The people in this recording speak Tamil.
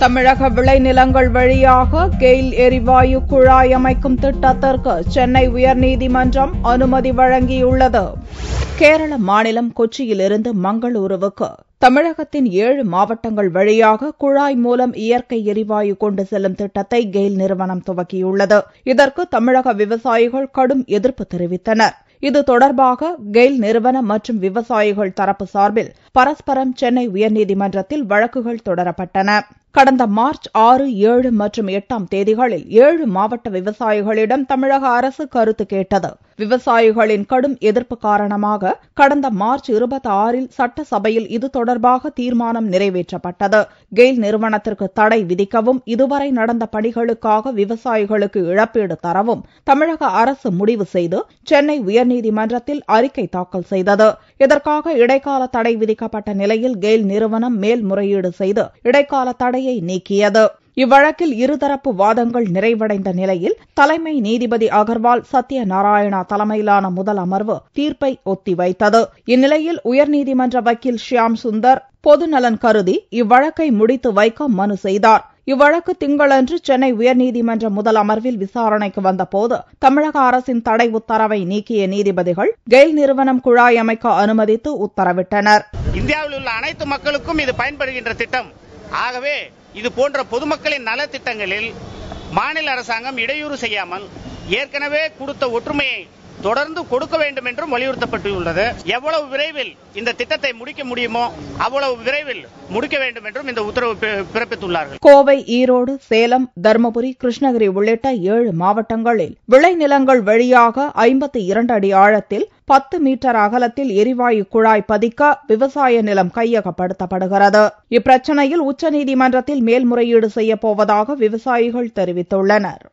தமிழக விளைநிலங்கள் வழியாக கெயில் எரிவாயு குழாய் அமைக்கும் திட்டத்திற்கு சென்னை உயர்நீதிமன்றம் அனுமதி வழங்கியுள்ளது. கேரள மாநிலம் கொச்சியிலிருந்து மங்களூருவுக்கு தமிழகத்தின் 7 மாவட்டங்கள் வழியாக குழாய் மூலம் இயற்கை எரிவாயு கொண்டு செல்லும் திட்டத்தை கெயில் நிறுவனம் துவக்கியுள்ளது. இதற்கு தமிழக விவசாயிகள் கடும் எதிர்ப்பு தெரிவித்தனர். இது தொடர்பாக கெயில் நிறுவனம் மற்றும் விவசாயிகள் தரப்பு சார்பில் பரஸ்பரம் சென்னை உயர்நீதிமன்றத்தில் வழக்குகள் தொடரப்பட்டன. கடந்த மார்ச் 6, 7 மற்றும் 8ஆம் தேதிகளில் 7 மாவட்ட விவசாயிகளிடம் தமிழக அரசு கருத்து கேட்டது. விவசாயிகளின் கடும் எதிர்ப்பு காரணமாக கடந்த மார்ச் 26இல் சட்டசபையில் இது தொடர்பாக தீர்மானம் நிறைவேற்றப்பட்டது. கெயில் நிறுவனத்திற்கு தடை விதிக்கவும் இதுவரை நடந்த பணிகளுக்காக விவசாயிகளுக்கு இழப்பீடு தரவும் தமிழக அரசு முடிவு செய்து சென்னை உயர்நீதிமன்றத்தில் அறிக்கை தாக்கல் செய்தது. இதற்காக இடைக்கால தடை விதிக்கப்பட்ட நிலையில் கெயில் நிறுவனம் மேல்முறையீடு செய்து இடைக்கால தடையை நீக்கியது. இவ்வழக்கில் இருதரப்பு வாதங்கள் நிறைவடைந்த நிலையில் தலைமை நீதிபதி அகர்வால் சத்யநாராயணா தலைமையிலான முதல் அமர்வு தீர்ப்பை ஒத்திவைத்தது. இந்நிலையில் உயர்நீதிமன்ற வக்கீல் ஷியாம் சுந்தர் பொதுநலன் கருதி இவ்வழக்கை முடித்து வைக்க மனு செய்தார். இவ்வழக்கு திங்களன்று சென்னை உயர்நீதிமன்ற முதல் அமர்வில் விசாரணைக்கு வந்தபோது தமிழக அரசின் தடை உத்தரவை நீக்கிய நீதிபதிகள் கெயில் நிறுவனம் குழாய் அமைக்க அனுமதித்து உத்தரவிட்டனர். இந்தியாவில் உள்ள அனைத்து மக்களுக்கும் இது பயன்படுகின்ற திட்டம். ஆகவே இது போன்ற பொதுமக்களின் நலத்திட்டங்களில் மாநில அரசாங்கம் இடையூறு செய்யாமல் ஏற்கனவே கொடுத்த ஒற்றுமையை தொடர்ந்து கொடுக்க வேண்டும் என்றும் வலியுறுத்தப்பட்டுள்ளது. எவ்வளவு விரைவில் இந்த திட்டத்தை முடிக்க முடியுமோ அவ்வளவு விரைவில் முடிக்க வேண்டும் என்றும் இந்த உத்தரவு பிறப்பித்துள்ளார்கள். கோவை, ஈரோடு, சேலம், தருமபுரி, கிருஷ்ணகிரி உள்ளிட்ட 7 மாவட்டங்களில் விளைநிலங்கள் வழியாக 52 அடி ஆழத்தில் 10 மீட்டர் அகலத்தில் எரிவாயு குழாய் பதிக்க விவசாய நிலம் கையகப்படுத்தப்படுகிறது. இப்பிரச்சனையில் உச்சநீதிமன்றத்தில் மேல்முறையீடு செய்யப்போவதாக விவசாயிகள் தெரிவித்துள்ளனர்.